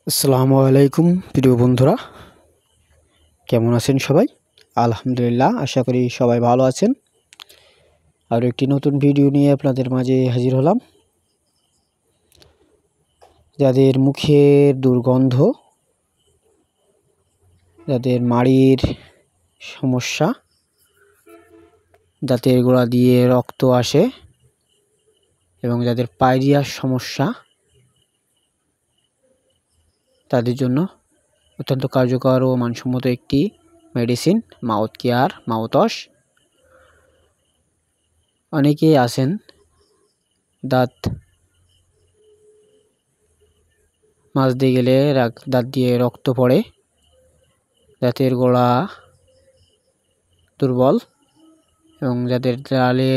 আসসালামু আলাইকুম প্রিয় বন্ধুরা, কেমন আছেন সবাই? আলহামদুলিল্লাহ, আশা করি সবাই ভালো আছেন। আর একটি নতুন ভিডিও নিয়ে আপনাদের মাঝে হাজির হলাম। যাদের মুখের দুর্গন্ধ, যাদের মাড়ির সমস্যা, দাঁতের গোড়া দিয়ে রক্ত আসে এবং যাদের পায়রিয়ার সমস্যা, তাদের জন্য অত্যন্ত কার্যকর ও মানসম্মত একটি মেডিসিন মাউথ কেয়ার মাউথওয়াশ। অনেকেই আছেন দাঁত মাজতে গেলে দাঁত দিয়ে রক্ত পড়ে, দাঁতের গোড়া দুর্বল এবং যাদের গালে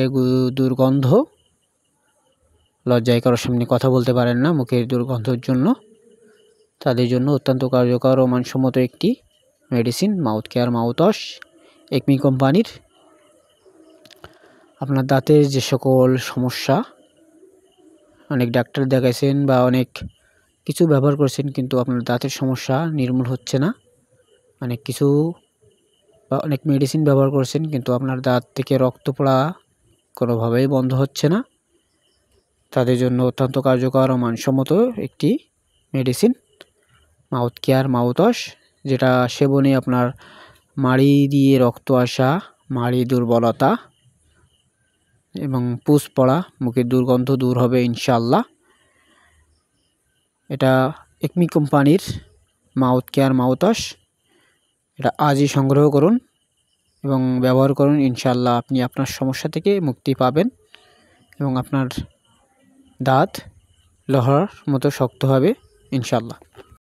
দুর্গন্ধ, লজ্জায় কারোর সামনে কথা বলতে পারেন না মুখের দুর্গন্ধের জন্য, তাদের জন্য অত্যন্ত কার্যকর ও মানসম্মত একটি medicine mouth care mouthwash Acme কোম্পানির। আপনার দাঁতের যে সকল সমস্যা, অনেক ডাক্তার দেখাইছেন বা অনেক কিছু ব্যবহার করছেন, কিন্তু আপনার দাঁতের সমস্যা নির্মূল হচ্ছে না। অনেক কিছু বা অনেক মেডিসিন ব্যবহার করছেন, কিন্তু আপনার দাঁত থেকে রক্ত পড়া কোনোভাবেই বন্ধ হচ্ছে না। তাদের জন্য অত্যন্ত কার্যকর ও মানসম্মত একটি মেডিসিন মাউথ কেয়ার মাউথওয়াশ, যেটা সেবনে আপনার মাড়ি দিয়ে রক্ত আসা, মাড়ি দুর্বলতা এবং পুষ পড়া, মুখের দুর্গন্ধ দূর হবে ইনশাআল্লাহ। এটা একমি কোম্পানির মাউথ কেয়ার মাউথওয়াশ। এটা আজই সংগ্রহ করুন এবং ব্যবহার করুন, ইনশাআল্লাহ আপনি আপনার সমস্যা থেকে মুক্তি পাবেন এবং আপনার দাঁত লোহার মতো শক্ত হবে ইনশাআল্লাহ।